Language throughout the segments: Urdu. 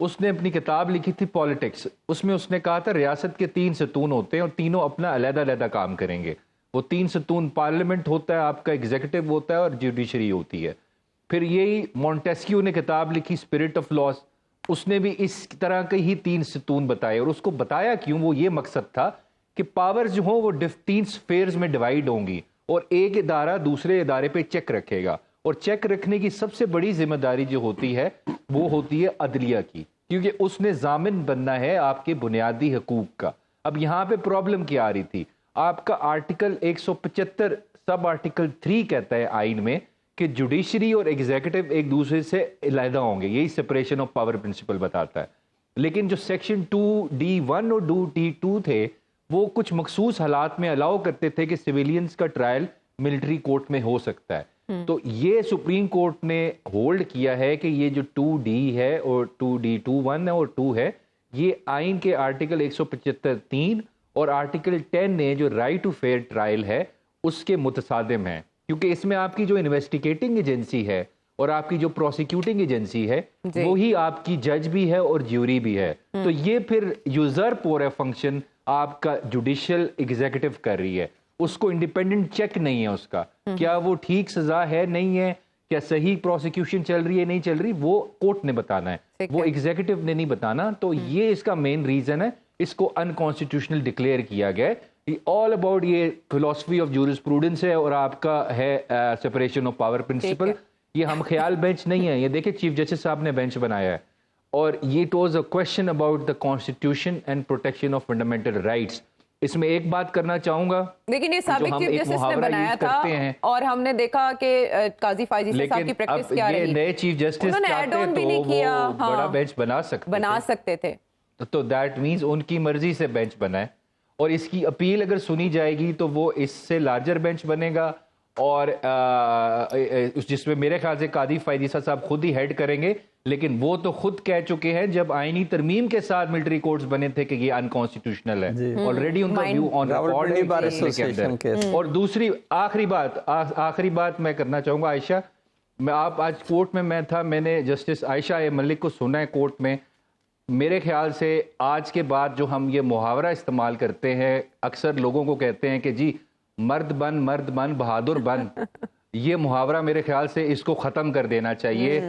اس نے اپنی کتاب لکھی تھی پالیٹکس، اس میں اس نے کہا تھا ریاست کے 3 ستون ہوتے ہیں اور تینوں اپنا علیحدہ علیحدہ کام کریں گے. وہ 3 ستون پارلیمنٹ ہوتا ہے آپ کا، ایگزیکٹو ہوتا ہے اور جوڈیشری ہوتی ہے. پھر یہی مونٹیسکیو نے کتاب لکھی اسپرٹ آف لاس، اس نے بھی اس طرح کے ہی 3 ستون بتائے. اور اس کو بتایا کیوں؟ وہ یہ مقصد تھا کہ پاور جو ہوں وہ 3 سفیئرز میں ڈیوائیڈ ہوں گی اور ایک ادارہ دوسرے ادارے پہ چیک رکھے گا. اور چیک رکھنے کی سب سے بڑی ذمہ داری جو ہوتی ہے وہ ہوتی ہے عدلیہ کی، کیونکہ اس نے ضامن بننا ہے آپ کے بنیادی حقوق کا. اب یہاں پہ پرابلم کیا آ رہی تھی؟ آپ کا آرٹیکل 175 سب آرٹیکل 3 کہتا ہے آئین میں کہ جوڈیشری اور ایگزیکٹو ایک دوسرے سے علیحدہ ہوں گے، یہی سپریشن آف پاور پرنسپل بتاتا ہے. لیکن جو سیکشن 2D1 اور 2D2 تھے وہ کچھ مخصوص حالات میں الاؤ کرتے تھے کہ سویلینز کا ٹرائل ملٹری کورٹ میں ہو سکتا ہے. تو یہ سپریم کورٹ نے ہولڈ کیا ہے کہ یہ جو 2D ہے اور 2D21 اور 2 ہے، یہ آئین کے آرٹیکل 175(3) اور آرٹیکل 10 نے جو رائٹ ٹو فیئر ٹرائل ہے اس کے متصادم ہیں، کیونکہ اس میں آپ کی جو انویسٹیگیٹنگ ایجنسی ہے اور آپ کی جو پروسیکیوٹنگ ایجنسی ہے وہی آپ کی جج بھی ہے اور جیوری بھی ہے. تو یہ پھر یوزرپ ہو رہا ہے فنکشن آپ کا جوڈیشل ایگزیکٹو کر رہی ہے، اس کو انڈیپینڈنٹ چیک نہیں ہے اس کا، کیا وہ ٹھیک سزا ہے نہیں ہے، کیا صحیح پروسیکیوشن چل رہی ہے نہیں چل رہی، وہ کورٹ نے بتانا ہے، وہ ایگزیکٹو نے نہیں بتانا. تو یہ اس کا مین ریزن ہے، اس کو انکانسٹیٹیوشنل ڈکلیئر کیا گیا ہے. آل اباؤٹ یہ فلسفی آف جورسپروڈنس ہے اور آپ کا ہے سپریشن آف پاور پرنسپل. یہ ہم خیال بینچ نہیں ہے، یہ دیکھیں چیف جسٹس صاحب نے بینچ بنایا ہے اور یہ it was a question about the constitution and protection of fundamental rights. اس میں ایک بات کرنا چاہوں گا، لیکن یہ سابق چیف جسٹس نے بنایا تھا اور ہم نے دیکا کہ قاضی فائزی صاحب کی پریکٹس کیا رہی، نئے چیف جسٹس چاہتے تو وہ بڑا بینچ بنا سکتے تھے. تو دیٹ مینز ان کی مرضی سے بینچ بنا ہے اور اس کی اپیل اگر سنی جائے گی تو وہ اس سے لارجر بینچ بنے گا اور جس میں میرے خیال سے قاضی فائزی صاحب خود ہی ہیڈ کریں گے. لیکن وہ تو خود کہہ چکے ہیں جب آئینی ترمیم کے ساتھ ملٹری کورٹس بنے تھے کہ یہ انکانسٹیٹیوشنل ہے، آلریڈی ان کا ویو آن ریکارڈ ہے. اور دوسری آخری بات میں کرنا چاہوں گا عائشہ، میں آپ آج کورٹ میں تھا، میں نے جسٹس عائشہ ملک کو سنا ہے کورٹ میں. میرے خیال سے آج کے بعد جو ہم یہ محاورہ استعمال کرتے ہیں، اکثر لوگوں کو کہتے ہیں کہ جی مرد بن بہادر بن، یہ محاورہ میرے خیال سے اس کو ختم کر دینا چاہیے.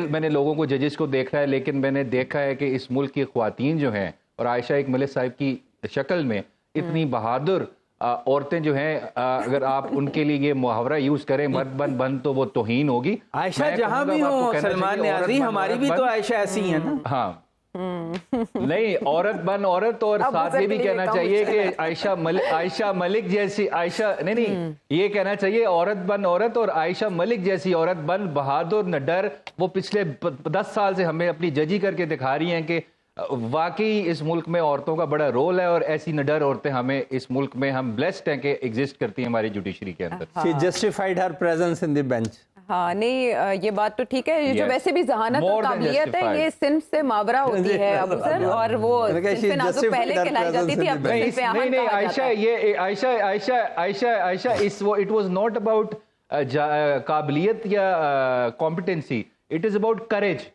میں نے لوگوں کو ججز کو دیکھا ہے لیکن میں نے دیکھا ہے کہ اس ملک کی خواتین جو ہیں اور عائشہ ایک ملک صاحب کی شکل میں اتنی بہادر عورتیں جو ہیں، اگر آپ ان کے لیے یہ محاورہ یوز کریں مرد بن تو وہ توہین ہوگی. عائشہ جہاں بھی ہو سلمان نیازی، ہماری بھی تو عائشہ ایسی ہیں نا. ہاں نہیں، عورت بن عورت، اور ساتھ یہ بھی کہنا چاہیے کہ عائشہ ملک جیسی عائشہ نہیں یہ کہنا چاہیے عورت بن عورت اور عائشہ ملک جیسی عورت بن، بہادر نہ ڈر. وہ پچھلے 10 سال سے ہمیں اپنی ججی کر کے دکھا رہی ہیں کہ واقعی اس ملک میں عورتوں کا بڑا رول ہے اور ایسی نڈر عورتیں ہمیں اس ملک میں ہم بلیسڈ ہیں کہ ایگزسٹ کرتی ہیں ہماری جوڈیشری کے اندر. She justified her presence in the bench. ہاں نہیں یہ بات تو ٹھیک ہے. یہ جو ویسے بھی ذہانت اور قابلیت ہے یہ صنف سے ماورا ہوتی ہے ابو سر، اور وہ صنف نازک پہلے کہلائی جاتی تھی، اب صنف اہم کہا جاتا ہے. عائشہ it was not about قابلیت یا competency, it is about courage.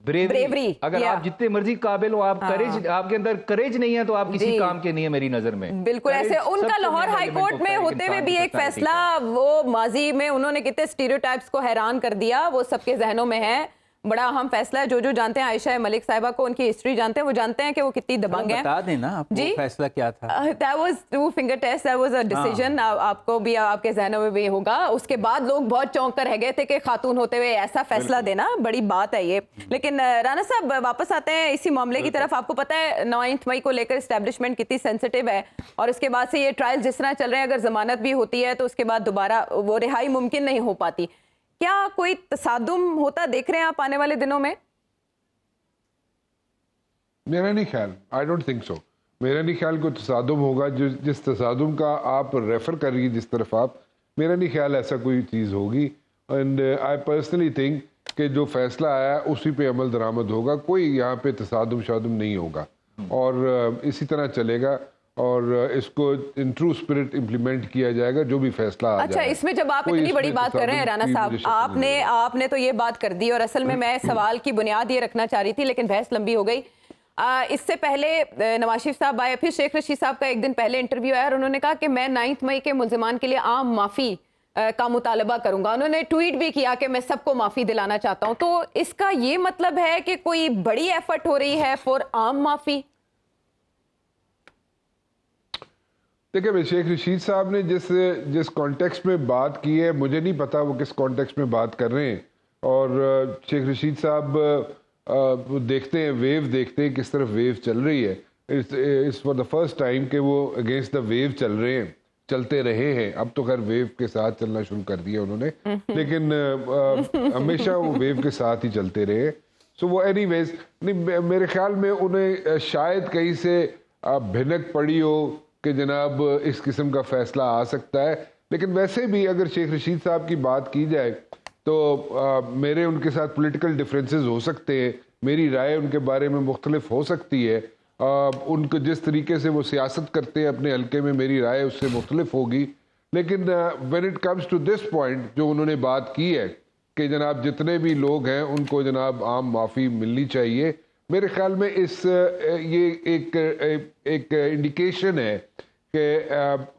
Bravery. اگر آپ جتنے مرضی قابل ہو، آپ کریج، آپ کے اندر کریج نہیں ہے تو آپ کسی کام کے نہیں ہے میری نظر میں. بالکل ایسے ان کا لاہور ہائی کورٹ میں ہوتے ہوئے بھی ایک فیصلہ، وہ ماضی میں انہوں نے کتنے اسٹیریوٹائپس کو حیران کر دیا، وہ سب کے ذہنوں میں ہے. بڑا اہم فیصلہ ہے. جو جانتے ہیں عائشہ ملک صاحبہ کو، ان کی ہسٹری جانتے ہیں، وہ جانتے ہیں کہ وہ کتنی دبنگ ہیں. بتا دینا آپ کو فیصلہ کیا تھا. That was 2 finger test, that was a decision. آپ کو بھی آپ کے ذہنوں میں بھی ہوگا. اس کے بعد لوگ بہت چونک کر رہ گئے تھے کہ خاتون ہوتے ہوئے ایسا فیصلہ دینا بڑی بات ہے یہ. لیکن رانا صاحب واپس آتے ہیں اسی معاملے کی طرف. آپ کو پتہ ہے 9 مئی کو لے کر اسٹیبلشمنٹ کتنی سینسٹیو ہے، اور اس کے بعد سے یہ ٹرائل جس طرح چل رہے ہیں، اگر ضمانت بھی ہوتی ہے تو اس کے بعد دوبارہ وہ رہائی ممکن نہیں ہو پاتی. کیا کوئی تصادم ہوتا دیکھ رہے ہیں آپ آنے والے دنوں میں؟ میرا نہیں خیال، آئی ڈونٹ تھنک سو. میرا نہیں خیال کوئی تصادم ہوگا. جس تصادم کا آپ ریفر کر رہی ہیں جس طرف آپ، میرا نہیں خیال ایسا کوئی چیز ہوگی. اینڈ آئی پرسنلی تھنک کہ جو فیصلہ آیا اسی پہ عمل درآمد ہوگا. کوئی یہاں پہ تصادم شادم نہیں ہوگا اور اسی طرح چلے گا. اور اس کو ان ٹرو اسپرٹ امپلیمنٹ کیا جائے گا جو بھی فیصلہ آ اچھا جائے. اس میں جب آپ کوئی اتنی اس بڑی میں بات کر رہے ہیں تصادم رانا کی صاحب، مجھے شک نہیں آپ نے تو یہ بات کر دی، اور اصل میں سوال کی بنیاد یہ رکھنا چاہ رہی تھی لیکن بحث لمبی ہو گئی. اس سے پہلے نواز شریف صاحب آئے، پھر شیخ رشید صاحب کا ایک دن پہلے انٹرویو آیا اور انہوں نے کہا کہ میں 9 مئی کے ملزمان کے لیے عام معافی کا مطالبہ کروں گا. انہوں نے ٹویٹ بھی کیا کہ میں سب کو معافی دلانا چاہتا ہوں. تو اس کا یہ مطلب ہے کہ کوئی بڑی ایفرٹ ہو رہی ہے فور عام معافی؟ دیکھیں شیخ رشید صاحب نے جس کانٹیکسٹ میں بات کی ہے، مجھے نہیں پتا وہ کس کانٹیکسٹ میں بات کر رہے ہیں. اور شیخ رشید صاحب دیکھتے ہیں ویو، دیکھتے ہیں کس طرف ویو چل رہی ہے. اس فار دا فرسٹ ٹائم کہ وہ اگینسٹ دا ویو چل رہے ہیں، چلتے رہے ہیں. اب تو خیر ویو کے ساتھ چلنا شروع کر دیا انہوں نے، لیکن ہمیشہ وہ ویو کے ساتھ ہی چلتے رہے. سو وہ اینی ویز نہیں، میرے خیال میں انہیں شاید کہیں سے بھنک پڑی ہو کہ جناب اس قسم کا فیصلہ آ سکتا ہے. لیکن ویسے بھی اگر شیخ رشید صاحب کی بات کی جائے تو میرے ان کے ساتھ پولیٹیکل ڈفرینسز ہو سکتے ہیں، میری رائے ان کے بارے میں مختلف ہو سکتی ہے. ان کو جس طریقے سے وہ سیاست کرتے ہیں اپنے حلقے میں، میری رائے اس سے مختلف ہوگی. لیکن when it comes to this point جو انہوں نے بات کی ہے کہ جناب جتنے بھی لوگ ہیں ان کو جناب عام معافی ملنی چاہیے، میرے خیال میں یہ ایک انڈیکیشن ہے کہ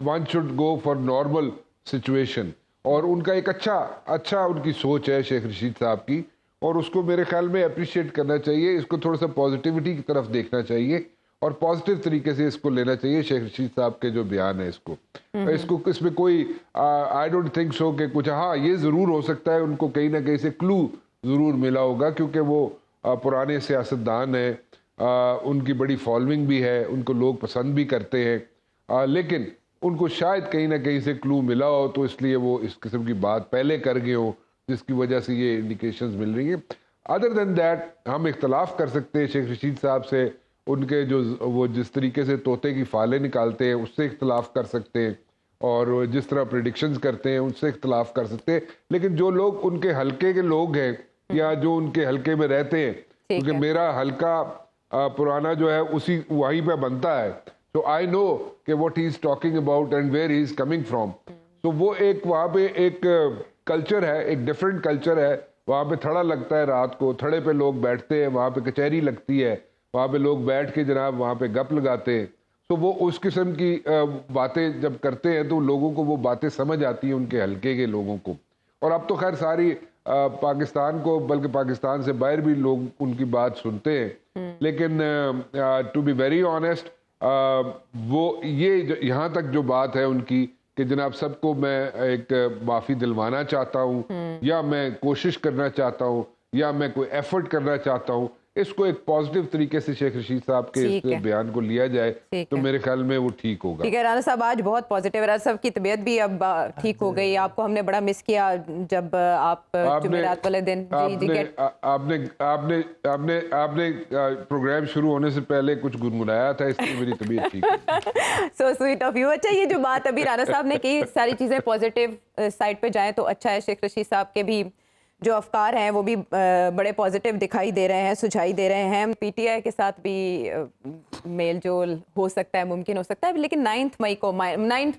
one should go for normal situation. اور ان کا ایک اچھا ان کی سوچ ہے شیخ رشید صاحب کی، اور اس کو میرے خیال میں اپریشیٹ کرنا چاہیے. اس کو تھوڑا سا پازیٹیوٹی کی طرف دیکھنا چاہیے اور پازیٹیو طریقے سے اس کو لینا چاہیے. شیخ رشید صاحب کے جو بیان ہے اس میں کوئی آئی ڈونٹ تھنک سو کہ کچھ، ہاں یہ ضرور ہو سکتا ہے ان کو کہیں نہ کہیں سے کلو ضرور ملا ہوگا، کیونکہ وہ پرانے سیاستدان ہیں، ان کی بڑی فالوئنگ بھی ہے، ان کو لوگ پسند بھی کرتے ہیں. لیکن ان کو شاید کہیں نہ کہیں سے کلو ملا ہو تو اس لیے وہ اس قسم کی بات پہلے کر گئے ہوں، جس کی وجہ سے یہ انڈیکیشنز مل رہی ہیں. ادر دین دیٹ ہم اختلاف کر سکتے ہیں شیخ رشید صاحب سے، ان کے وہ جس طریقے سے طوطے کی فالیں نکالتے ہیں اس سے اختلاف کر سکتے ہیں، اور جس طرح پریڈکشنز کرتے ہیں ان سے اختلاف کر سکتے ہیں. لیکن جو لوگ ان کے حلقے کے لوگ ہیں یا جو ان کے حلقے میں رہتے ہیں، کیونکہ میرا حلقہ پرانا جو ہے وہیں پہ بنتا ہے، so I know کہ what he is talking about and where he is coming from. so وہ ایک وہاں پہ ایک کلچر ہے، ایک ڈیفرنٹ کلچر ہے. وہاں پہ تھڑا لگتا ہے رات کو، تھڑے پہ لوگ بیٹھتے ہیں، وہاں پہ کچہری لگتی ہے، وہاں پہ لوگ بیٹھ کے جناب وہاں پہ گپ لگاتے ہیں. تو وہ اس قسم کی باتیں جب کرتے ہیں تو لوگوں کو وہ باتیں سمجھ آتی ہیں، ان کے حلقے کے لوگوں کو. اور اب تو خیر ساری پاکستان کو، بلکہ پاکستان سے باہر بھی لوگ ان کی بات سنتے ہیں. لیکن ٹو بی ویری آنیسٹ، وہ یہ یہاں تک جو بات ہے ان کی کہ جناب سب کو میں ایک معافی دلوانا چاہتا ہوں، یا میں کوشش کرنا چاہتا ہوں، یا میں کوئی ایفرٹ کرنا چاہتا ہوں، اس کو ایک پازیٹیو طریقے سے شیخ رشید صاحب کے اس بیان کو لیا جائے تو میرے خیال میں وہ ٹھیک ہوگا. ٹھیک ہے رانا صاحب، آج بہت پازیٹیو ہے. رانا صاحب کی طبیعت بھی اب ٹھیک ہو گئی. آپ کو ہم نے بڑا مس کیا جب آپ جمعرات والے دن آپ نے پروگرام شروع ہونے سے پہلے کچھ گنگنایا تھا، اس لیے میری طبیعت ٹھیک ہے. So sweet of you. اچھا، یہ جو بات ابھی رانا صاحب نے کی، ساری چیزیں پازیٹیو سائڈ پہ جائیں تو اچھا ہے. شیخ رشید صاحب کے بھی جو افکار ہیں وہ بھی بڑے پازیٹیو دکھائی دے رہے ہیں، سجھائی دے رہے ہیں. پی ٹی آئی کے ساتھ بھی میل جول ہو سکتا ہے، ممکن ہو سکتا ہے، لیکن 9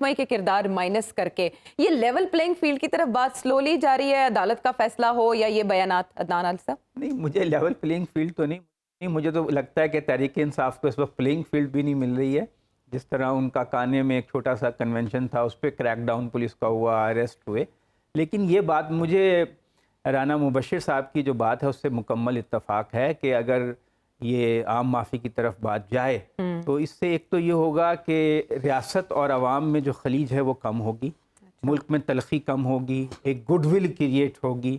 مئی کے کردار مائنس کر کے یہ لیول پلینگ فیلڈ کی طرف بات سلولی جا رہی ہے. عدالت کا فیصلہ ہو یا یہ بیانات، عدنان عادل صاحب؟ نہیں، مجھے لیول پلینگ فیلڈ تو نہیں، مجھے تو لگتا ہے کہ تحریک انصاف کو اس وقت پلینگ فیلڈ بھی نہیں مل رہی ہے. جس طرح ان کا کانے میں ایک چھوٹا سا کنونشن تھا، اس پہ کریک ڈاؤن پولیس کا ہوا، اریسٹ ہوئے. لیکن یہ بات مجھے رانا مبشر صاحب کی جو بات ہے اس سے مکمل اتفاق ہے کہ اگر یہ عام معافی کی طرف بات جائے تو اس سے ایک تو یہ ہوگا کہ ریاست اور عوام میں جو خلیج ہے وہ کم ہوگی، ملک میں تلخی کم ہوگی، ایک گڈ ول کریٹ ہوگی،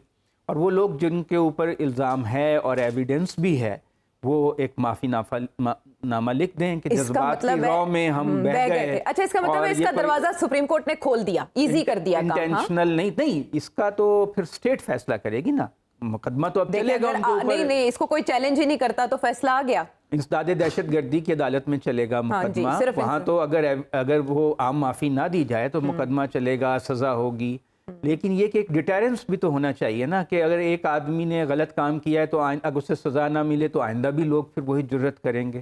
اور وہ لوگ جن کے اوپر الزام ہے اور ایویڈنس بھی ہے وہ ایک معافی نامہ لکھ دیں کہ جذبات کی رو میں ہم بہہ گئے. اچھا، اس کا مطلب ہے اس کا دروازہ سپریم کورٹ نے کھول دیا، ایزی کر دیا کام. انٹینشنل نہیں، اس کا تو پھر اسٹیٹ فیصلہ کرے گی نا. مقدمہ تو اب چلے گا نہیں، اس کو کوئی چیلنج ہی نہیں کرتا تو فیصلہ آ گیا. انسداد دہشت گردی کی عدالت میں چلے گا مقدمہ. وہاں تو اگر وہ عام معافی نہ دی جائے تو مقدمہ چلے گا، سزا ہوگی. لیکن یہ کہ ایک ڈیٹیرنس بھی تو ہونا چاہیے نا، کہ اگر ایک آدمی نے غلط کام کیا ہے تو اگر اسے سزا نہ ملے تو آئندہ بھی لوگ پھر وہی جرت کریں گے.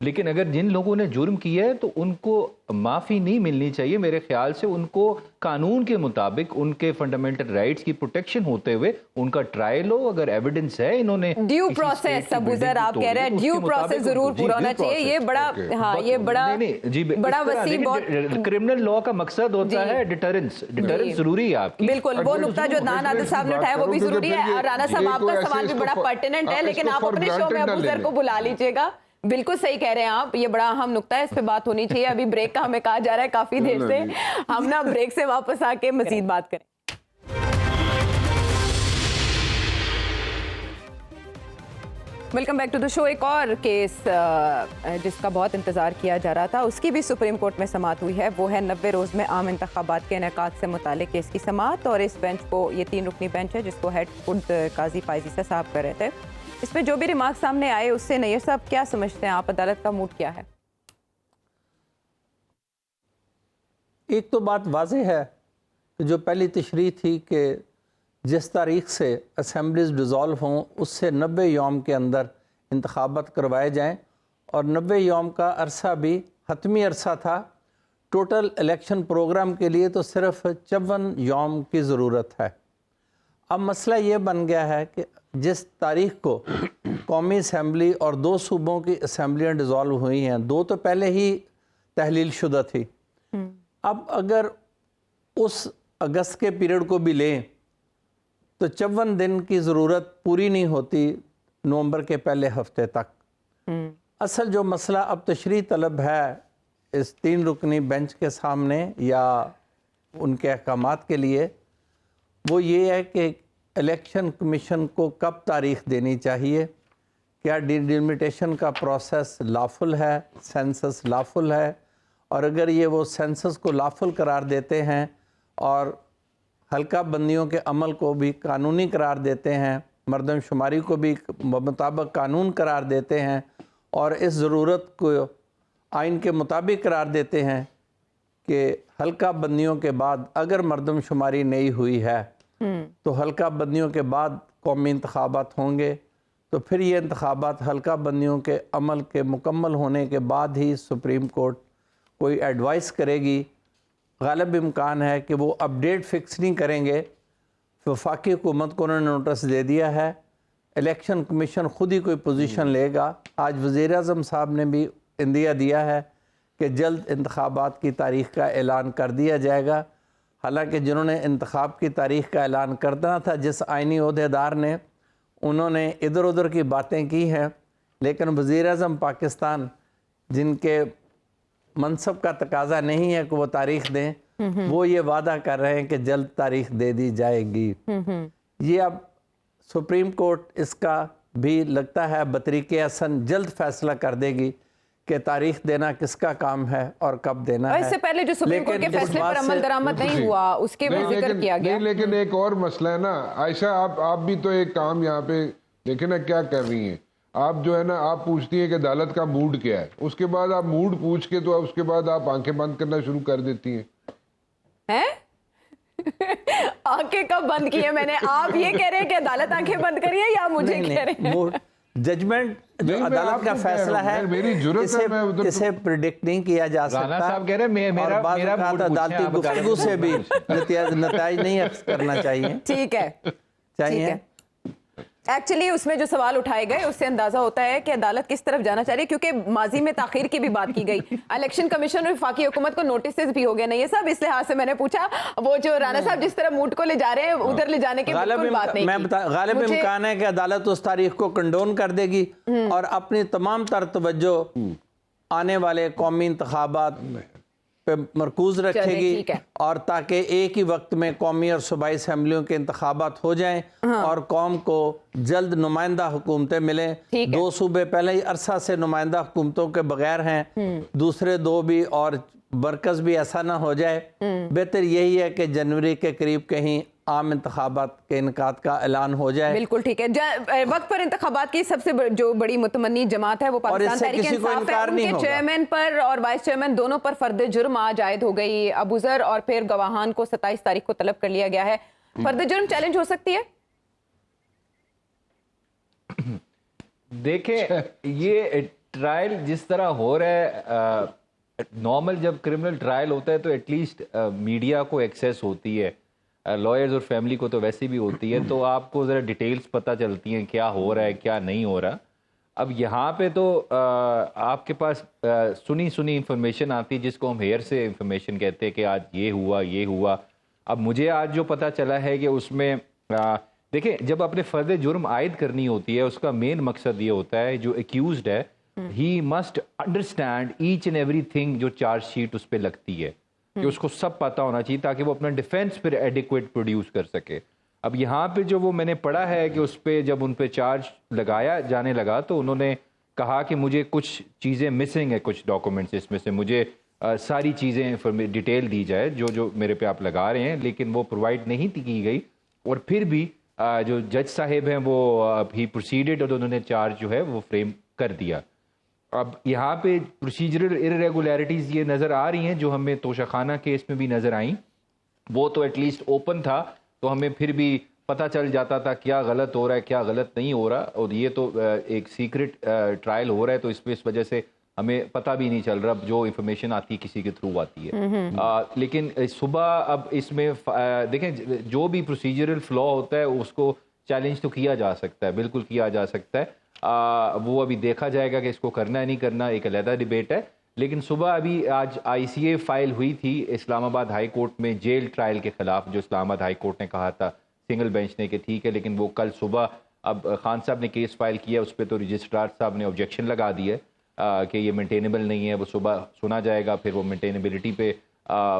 لیکن اگر جن لوگوں نے جرم کیا ہے تو ان کو معافی نہیں ملنی چاہیے میرے خیال سے. ان کو قانون کے مطابق ان کے فنڈامنٹل رائٹس کی پروٹیکشن ہوتے ہوئے ان کا ٹرائل ہو. اگر ایویڈنس ہے انہوں نے ڈیو پروسیس ابوذر آپ کہہ رہے ہیں ڈیو پروسیس ضرور پورا ہونا چاہیے. یہ بڑا ہاں یہ بڑا بڑا وسیع بہت کرمنل لا کا مقصد ہوتا ہے ڈیٹرنس. ڈیٹرنس ضروری ہے آپ کی. بالکل وہ نقطہ جو عدنان عادل صاحب نے اٹھایا وہ بھی ضروری ہے. اور رانا صاحب آپ کا سوال بھی بڑا پرٹیننٹ ہے لیکن آپ اپنے شو میں ابوذر کو بلا لیجیے گا. بالکل صحیح کہہ رہے ہیں آپ, یہ بڑا اہم نقطہ ہے, اس پہ بات ہونی چاہیے. ابھی بریک کا ہمیں کہا جا رہا ہے کافی دیر سے, ہم نا بریک سے واپس آ کے مزید بات کریں. ویلکم بیک ٹو دا شو. ایک اور کیس جس کا بہت انتظار کیا جا رہا تھا اس کی بھی سپریم کورٹ میں سماعت ہوئی ہے. وہ ہے 90 روز میں عام انتخابات کے انعقاد سے متعلق کیس کی سماعت. اور اس بینچ کو, یہ 3 رکنی بینچ ہے جس کو ہیڈ خود قاضی فائزی صاحب کر رہے تھے. اس میں جو بھی ریمارک سامنے آئے اس سے نیئر صاحب کیا سمجھتے ہیں آپ, عدالت کا موڈ کیا ہے؟ ایک تو بات واضح ہے کہ جو پہلی تشریح تھی کہ جس تاریخ سے اسمبلیز ڈیزالو ہوں اس سے 90 یوم کے اندر انتخابات کروائے جائیں, اور 90 یوم کا عرصہ بھی حتمی عرصہ تھا. ٹوٹل الیکشن پروگرام کے لیے تو صرف 54 یوم کی ضرورت ہے. اب مسئلہ یہ بن گیا ہے کہ جس تاریخ کو قومی اسمبلی اور 2 صوبوں کی اسمبلیاں ڈیزالو ہوئی ہیں, 2 تو پہلے ہی تحلیل شدہ تھی. اب اگر اس اگست کے پیریڈ کو بھی لیں تو 54 دن کی ضرورت پوری نہیں ہوتی نومبر کے پہلے ہفتے تک. اصل جو مسئلہ اب تشریح طلب ہے اس 3 رکنی بینچ کے سامنے یا ان کے احکامات کے لیے, وہ یہ ہے کہ الیکشن کمیشن کو کب تاریخ دینی چاہیے, کیا ڈیلیمیٹیشن کا پروسیس لافل ہے, سینسس لافل ہے, اور اگر یہ وہ سینسس کو لافل قرار دیتے ہیں اور حلقہ بندیوں کے عمل کو بھی قانونی قرار دیتے ہیں, مردم شماری کو بھی مطابق قانون قرار دیتے ہیں, اور اس ضرورت کو آئین کے مطابق قرار دیتے ہیں کہ حلقہ بندیوں کے بعد اگر مردم شماری نہیں ہوئی ہے تو حلقہ بندیوں کے بعد قومی انتخابات ہوں گے, تو پھر یہ انتخابات حلقہ بندیوں کے عمل کے مکمل ہونے کے بعد ہی سپریم کورٹ کوئی ایڈوائس کرے گی. غالب امکان ہے کہ وہ اپڈیٹ فکس نہیں کریں گے. وفاقی حکومت کو انہوں نے نوٹس دے دیا ہے, الیکشن کمیشن خود ہی کوئی پوزیشن لے گا. آج وزیر اعظم صاحب نے بھی اندیا دیا ہے کہ جلد انتخابات کی تاریخ کا اعلان کر دیا جائے گا. حالانکہ جنہوں نے انتخاب کی تاریخ کا اعلان کرنا تھا, جس آئینی عہدیدار نے, انہوں نے ادھر ادھر کی باتیں کی ہیں, لیکن وزیر اعظم پاکستان جن کے منصب کا تقاضا نہیں ہے کہ وہ تاریخ دیں, وہ یہ وعدہ کر رہے ہیں کہ جلد تاریخ دے دی جائے گی. یہ اب سپریم کورٹ اس کا بھی لگتا ہے بطریق حسن جلد فیصلہ کر دے گی کہ تاریخ دینا کس کا کام ہے اور کب دینا ہے. اس سے پہلے جو سپریم کورٹ کے فیصلے پر عمل درآمد نہیں ہوا اس کے بھی ذکر کیا گیا. لیکن ایک اور مسئلہ ہے نا عائشہ, آپ بھی تو ایک کام یہاں پہ دیکھیں نا کیا کر رہی ہیں آپ, جو ہے نا آپ پوچھتی ہیں کہ عدالت کا موڈ کیا ہے, اس کے بعد آپ موڈ پوچھ کے تو اس کے بعد آپ آنکھیں بند کرنا شروع کر دیتی ہیں. آنکھیں کب بند کی ہے میں نے؟ آپ یہ کہہ رہے ہیں کہ عدالت آنکھیں بند کری ہے یا مجھے کہہ رہے ہیں؟ ججمنٹ جو عدالت کا فیصلہ ہے اسے پریڈکٹ نہیں کیا جا سکتا, اور بعض اوقات عدالتی گفتگو سے بھی نتائج نہیں اخذ کرنا چاہیے. ٹھیک ہے, چاہیے ایکچولی اس میں جو سوال اٹھائے گئے اس سے اندازہ ہوتا ہے کہ عدالت کس طرف جانا چاہ رہی ہے, کیونکہ ماضی میں تاخیر کی بھی بات کی گئی. الیکشن کمیشن اور وفاقی حکومت کو نوٹسز بھی ہو گئے نہیں یہ سب, اس لحاظ سے میں نے پوچھا. وہ جو رانا صاحب جس طرح موڈ کو لے جا رہے ہیں ادھر لے جانے کے بالکل بات نہیں کی. غالب امکان ہے کہ عدالت اس تاریخ کو کنڈون کر دے گی اور اپنی تمام تر توجہ آنے والے قومی انتخابات پہ مرکوز رکھے گی, اور تاکہ ایک ہی وقت میں قومی اور صوبائی اسمبلیوں کے انتخابات ہو جائیں اور قوم کو جلد نمائندہ حکومتیں ملیں. 2 صوبے پہلے ہی عرصہ سے نمائندہ حکومتوں کے بغیر ہیں, دوسرے 2 بھی, اور مرکز بھی ایسا نہ ہو جائے. بہتر یہی ہے کہ جنوری کے قریب کہیں عام انتخابات کے انعقاد کا اعلان ہو جائے. بالکل ٹھیک ہے. وقت پر انتخابات کی سب سے جو بڑی متمنی جماعت ہے وہ پاکستان تحریک انصاف ہے, ان کے چیئرمین پر اور وائس چیئرمین دونوں پر فرد جرم آج عائد ہو گئی. ابوذر اور پھر گواہان کو 27 تاریخ کو طلب کر لیا گیا ہے. فرد جرم چیلنج ہو سکتی ہے؟ دیکھیں یہ ٹرائل جس طرح ہو رہا ہے نارمل جب کرمنل ٹرائل ہوتا ہے تو ایٹ لیسٹ میڈیا کو ایکسیس ہوتی ہے, لائرز اور فیملی کو تو ویسے بھی ہوتی ہے, تو آپ کو ذرا ڈیٹیلز پتہ چلتی ہیں کیا ہو رہا ہے کیا نہیں ہو رہا. اب یہاں پہ تو آپ کے پاس سنی انفارمیشن آتی ہے جس کو ہم ہیئر سے انفارمیشن کہتے ہیں کہ آج یہ ہوا. اب مجھے آج جو پتہ چلا ہے کہ اس میں دیکھیں جب اپنے فرد جرم عائد کرنی ہوتی ہے اس کا مین مقصد یہ ہوتا ہے جو ایکیوزڈ ہے he must understand each and every thing جو چارج شیٹ اس پہ لگتی ہے, کہ اس کو سب پتہ ہونا چاہیے تاکہ وہ اپنا ڈیفینس پھر ایڈیکویٹ پروڈیوس کر سکے. اب یہاں پہ جو وہ میں نے پڑھا ہے کہ اس پہ جب ان پہ چارج لگایا جانے لگا تو انہوں نے کہا کہ مجھے کچھ چیزیں مسنگ ہے, کچھ ڈاکومنٹس اس میں سے مجھے ساری چیزیں ڈیٹیل دی جائے جو میرے پہ آپ لگا رہے ہیں, لیکن وہ پرووائڈ نہیں کی گئی. اور پھر بھی جو جج صاحب ہیں وہ ہی پروسیڈڈ اور انہوں نے چارج جو ہے وہ فریم کر دیا. اب یہاں پہ پروسیجرل ارریگولیرٹیز یہ نظر آ رہی ہیں جو ہمیں توشہ خانہ کیس میں بھی نظر آئیں. وہ تو ایٹ لیسٹ اوپن تھا تو ہمیں پھر بھی پتہ چل جاتا تھا کیا غلط ہو رہا ہے کیا غلط نہیں ہو رہا, اور یہ تو ایک سیکرٹ ٹرائل ہو رہا ہے تو اس وجہ سے ہمیں پتہ بھی نہیں چل رہا جو انفارمیشن آتی ہے کسی کے تھرو آتی ہے. لیکن صبح اب اس میں دیکھیں جو بھی پروسیجرل فلا ہوتا ہے اس کو چیلنج تو کیا جا سکتا ہے, بالکل کیا جا سکتا ہے. وہ ابھی دیکھا جائے گا کہ اس کو کرنا ہے نہیں کرنا, ایک علیحدہ ڈیبیٹ ہے. لیکن صبح ابھی آج ICA فائل ہوئی تھی اسلام آباد ہائی کورٹ میں جیل ٹرائل کے خلاف, جو اسلام آباد ہائی کورٹ نے کہا تھا سنگل بینچ نے کہ ٹھیک ہے, لیکن وہ کل صبح اب خان صاحب نے کیس فائل کیا, اس پہ تو رجسٹرار صاحب نے آبجیکشن لگا دی ہے کہ یہ مینٹینیبل نہیں ہے. وہ صبح سنا جائے گا, پھر وہ مینٹینیبلٹی پہ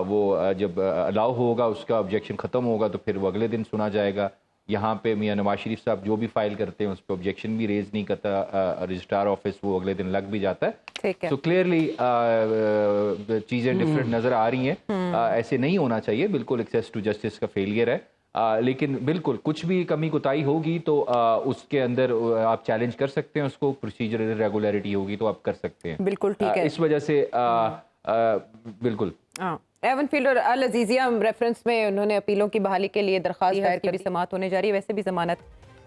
وہ جب الاؤ ہوگا اس کا آبجیکشن ختم ہوگا تو پھر وہ اگلے دن سنا جائے گا. یہاں پہ میاں نواز شریف صاحب جو بھی فائل کرتے ہیں اس پہ آبجیکشن بھی ریز نہیں کرتا رجسٹرار آفس, وہ اگلے دن لگ بھی جاتا ہے. تو کلیئرلی چیزیں ڈفرینٹ نظر آ رہی ہیں. ایسے نہیں ہونا چاہیے, بالکل ایکسیس ٹو جسٹس کا فیلئر ہے. لیکن بالکل کچھ بھی کمی کوتاہی ہوگی تو اس کے اندر آپ چیلنج کر سکتے ہیں اس کو, پروسیجر ریگولیرٹی ہوگی تو آپ کر سکتے ہیں. بالکل ٹھیک ہے, اس وجہ سے بالکل. ایون فیلڈ اور العزیزیہ ریفرنس میں انہوں نے اپیلوں کی بحالی کے لیے درخواست دائر کی بھی سماعت ہونے جا رہی ہے. ویسے بھی ضمانت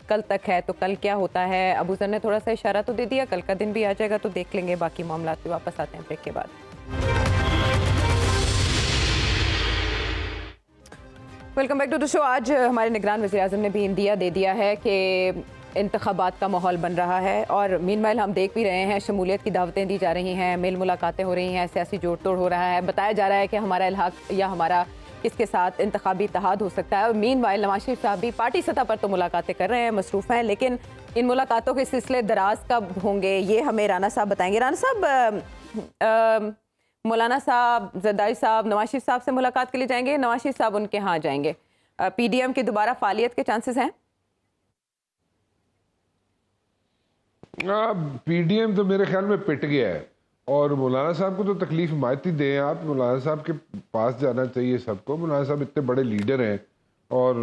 کل تک ہے تو کل کیا ہوتا ہے, ابو ذر نے تھوڑا سا اشارہ تو دے دیا, کل کا دن بھی آ جائے گا تو دیکھ لیں گے باقی معاملات بھی. واپس آتے ہیں بریک کے بعد. ویلکم بیک ٹو دا شو. آج ہمارے نگران وزیر اعظم نے بھی اندیا دے دیا ہے کہ انتخابات کا ماحول بن رہا ہے, اور مین وائل ہم دیکھ بھی رہے ہیں شمولیت کی دعوتیں دی جا رہی ہیں, میل ملاقاتیں ہو رہی ہیں, سیاسی جوڑ توڑ ہو رہا ہے. بتایا جا رہا ہے کہ ہمارا الحاق یا ہمارا کس کے ساتھ انتخابی اتحاد ہو سکتا ہے. اور مین وائل نواز شریف صاحب بھی پارٹی سطح پر تو ملاقاتیں کر رہے ہیں, مصروف ہیں, لیکن ان ملاقاتوں کے سلسلے دراز کب ہوں گے یہ ہمیں رانا صاحب بتائیں گے. رانا صاحب, مولانا صاحب, زرداری صاحب نواز شریف صاحب سے ملاقات کے لیے جائیں گے, نواز شریف صاحب ان کے ہاں جائیں گے, PDM کی دوبارہ فعالیت کے چانسز ہیں؟ PDM تو میرے خیال میں پٹ گیا ہے, اور مولانا صاحب کو تو تکلیف مایتی دیں آپ, مولانا صاحب کے پاس جانا چاہیے سب کو. مولانا صاحب اتنے بڑے لیڈر ہیں, اور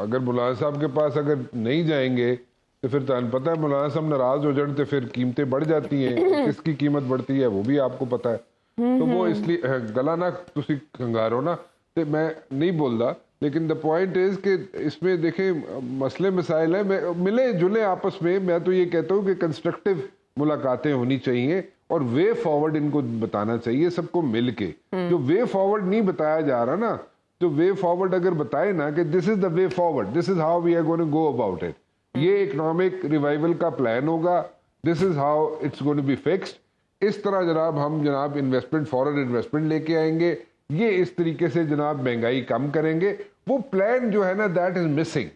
اگر مولانا صاحب کے پاس اگر نہیں جائیں گے تو پھر تو پتہ ہے مولانا صاحب ناراض ہو جائیں تو پھر قیمتیں بڑھ جاتی ہیں. کس کی قیمت بڑھتی ہے وہ بھی آپ کو پتہ ہے. تو وہ اس لیے گلا نہ تسی کنگارو نا, تو میں نہیں بول رہا, لیکن دا پوائنٹ از کہ اس میں دیکھیں مسئلے مسائل ہیں, ملے جلے آپس میں. میں تو یہ کہتا ہوں کہ کنسٹرکٹیو ملاقاتیں ہونی چاہیے اور وے فارورڈ ان کو بتانا چاہیے سب کو مل کے. جو وے فارورڈ نہیں بتایا جا رہا نا, تو وے فارورڈ اگر بتائے نا کہ this is the way forward, this is how we are going to go about it, یہ اکنامک ریوائول کا پلان ہوگا, this is how it's going to be fixed. اس طرح ہم انویسٹمنٹ فورن انویسٹمنٹ لے کے آئیں گے, یہ اس طریقے سے مہنگائی کم کریں گے. وہ پلان جو ہے نا دیٹ از مسنگ,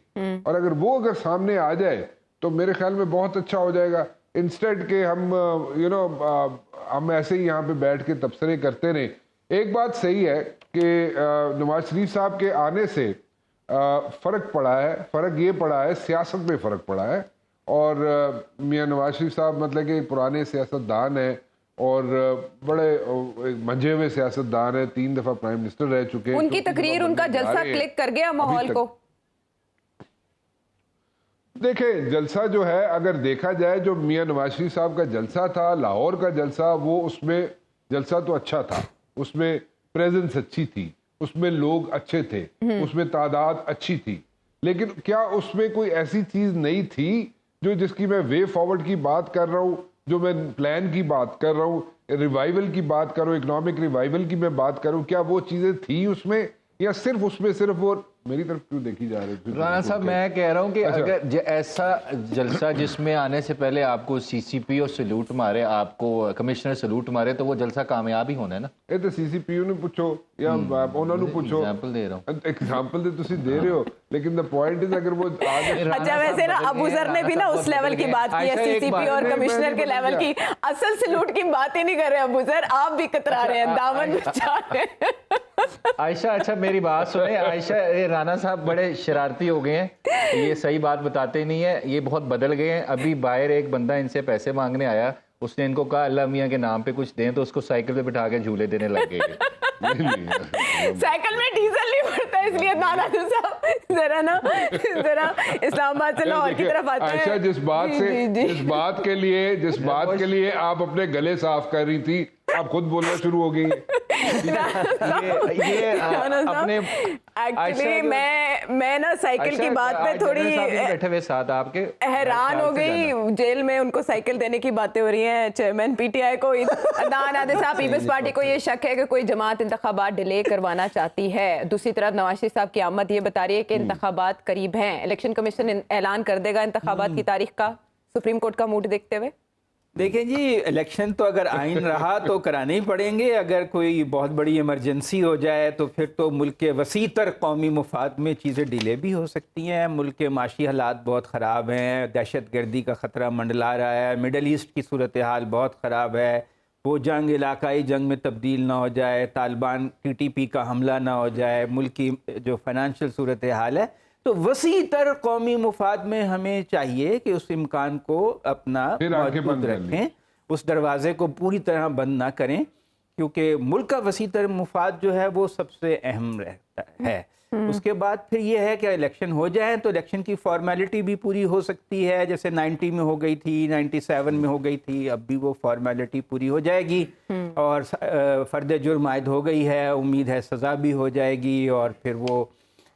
اور اگر سامنے آ جائے تو میرے خیال میں بہت اچھا ہو جائے گا. انسٹیڈ کہ ہم ایسے ہی یہاں پہ بیٹھ کے تبصرے کرتے رہیں. ایک بات صحیح ہے کہ نواز شریف صاحب کے آنے سے فرق پڑا ہے, فرق یہ پڑا ہے سیاست میں فرق پڑا ہے. اور میاں نواز شریف صاحب مطلب کہ پرانے سیاستدان ہیں اور بڑے منجھے ہوئے سیاستدان ہیں, 3 دفعہ پرائم منسٹر رہ چکے ہیں. ان کی تقریر, ان کا جلسہ کلک کر گیا ماحول کو. دیکھیں جلسہ جو ہے اگر دیکھا جائے, جو میاں نواز شریف صاحب کا جلسہ تھا, لاہور کا جلسہ, وہ اس میں جلسہ تو اچھا تھا, اس میں پریزنس اچھی تھی, اس میں لوگ اچھے تھے, اس میں تعداد اچھی تھی. لیکن کیا اس میں کوئی ایسی چیز نہیں تھی جو جس کی میں وے فارورڈ کی بات کر رہا ہوں, جو میں پلان کی بات کر رہا ہوں, ریوائول کی بات کر رہا ہوں, اکنامک ریوائول کی میں بات کر رہا ہوں, کیا وہ چیزیں تھیں اس میں, یا صرف اس میں صرف وہ میری طرف کیوں دیکھی جا رہی ہے؟ رانا صاحب میں کہہ رہا ہوں کہ اگر ایسا جلسہ جس میں آنے سے پہلے آپ کو سی سی پی او سلوٹ مارے, آپ کو کمشنر سلوٹ مارے, تو وہ جلسہ کامیاب ہی ہونا ہے نا. یہ تو سی سی پی او نے پوچھو یا انہوں نے پوچھو, ایگزامپل دے رہا ہوں, ایگزامپل تو تسی دے رہے ہو, لیکن دا پوائنٹ از اگر وہ اچھا ویسے نا ابو ذر نے بھی نا اس لیول کی بات کی ہے, سی سی پی اور کمشنر کے لیول کی, اصل سلوٹ کی بات ہی نہیں کر رہے ابو ذر, آپ بھی کترا رہے ہیں, دامن بچا رہے ہیں. عائشہ اچھا میری بات سنیں, عائشہ رانا صاحب بڑے شرارتی ہو گئے ہیں, یہ صحیح بات بتاتے ہی نہیں ہے, یہ بہت بدل گئے ہیں. ابھی باہر ایک بندہ ان سے پیسے مانگنے آیا, اس نے ان کو کہا اللہ میاں کے نام پہ کچھ دیں, تو اس کو سائیکل پہ بٹھا کے جھولے دینے لگ گئے. سائیکل میں ڈیزل نہیں پڑتا, اس لیے نانا صاحب ذرا نا ذرا اسلام آباد سے لاہور کی طرف آتے ہیں. عائشہ جس بات کے لیے آپ اپنے گلے صاف کر رہی تھی, آپ خود بولنا شروع ہو گئی. ایکچولی میں نا سائیکل کی بات پہ تھوڑی بیٹھے ہوئے ساتھ آپ کے حیران ہو گئی, جیل میں ان کو سائیکل دینے کی باتیں ہو رہی ہیں. چیئرمین پی ٹی آئی کو عدنان عادل صاحب پیپلز پارٹی کو یہ شک ہے کہ کوئی جماعت انتخابات ڈیلے کروانا چاہتی ہے. دوسری طرف نواز شریف صاحب کی آمد یہ بتا رہی ہے کہ انتخابات قریب ہیں, الیکشن کمیشن اعلان کر دے گا انتخابات کی تاریخ کا, سپریم کورٹ کا موڈ دیکھتے ہوئے. دیکھیں جی, الیکشن تو اگر آئین رہا تو کرانے ہی پڑیں گے. اگر کوئی بہت بڑی ایمرجنسی ہو جائے تو پھر تو ملک کے وسیع تر قومی مفاد میں چیزیں ڈیلے بھی ہو سکتی ہیں. ملک کے معاشی حالات بہت خراب ہیں, دہشت گردی کا خطرہ منڈلا رہا ہے, مڈل ایسٹ کی صورتحال بہت خراب ہے, وہ جنگ علاقائی جنگ میں تبدیل نہ ہو جائے, طالبان TTP کا حملہ نہ ہو جائے, ملک کی جو فائنانشیل صورتحال ہے. تو وسیع تر قومی مفاد میں ہمیں چاہیے کہ اس امکان کو اپنا موجود رکھیں, اس دروازے کو پوری طرح بند نہ کریں, کیونکہ ملک کا وسیع تر مفاد جو ہے وہ سب سے اہم رہتا ہے. اس کے بعد پھر یہ ہے کہ الیکشن ہو جائیں تو الیکشن کی فارمیلٹی بھی پوری ہو سکتی ہے, جیسے 90 میں ہو گئی تھی, 97 میں ہو گئی تھی, اب بھی وہ فارمیلٹی پوری ہو جائے گی, اور فرد جرم عائد ہو گئی ہے, امید ہے سزا بھی ہو جائے گی, اور پھر وہ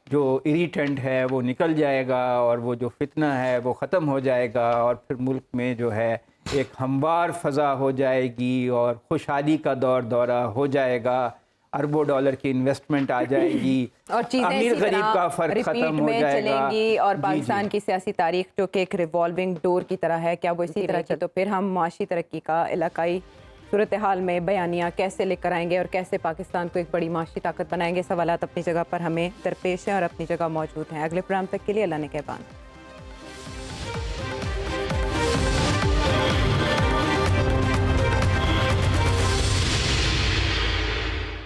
جو اریٹنٹ ہے وہ نکل جائے گا, اور وہ جو فتنہ ہے وہ ختم ہو جائے گا, اور پھر ملک میں جو ہے ایک ہموار فضا ہو جائے گی, اور خوشحالی کا دورہ ہو جائے گا, اربوں ڈالر کی انویسٹمنٹ آ جائے گی, اور چیزیں امیر غریب کا فرق ختم ہو جائے گا, چلیں گی. اور پاکستان کی سیاسی تاریخ جو کہ ایک ریوالونگ ڈور کی طرح ہے, کیا وہ اسی طرح کی, تو پھر ہم معاشی ترقی کا علاقائی صورتحال میں بیانیہ کیسے لے کر آئیں گے, اور کیسے پاکستان کو ایک بڑی معاشی طاقت بنائیں گے. سوالات اپنی جگہ پر ہمیں درپیش ہیں اور اپنی جگہ موجود ہیں. اگلے پروگرام تک کے لیے اللہ نگہبان.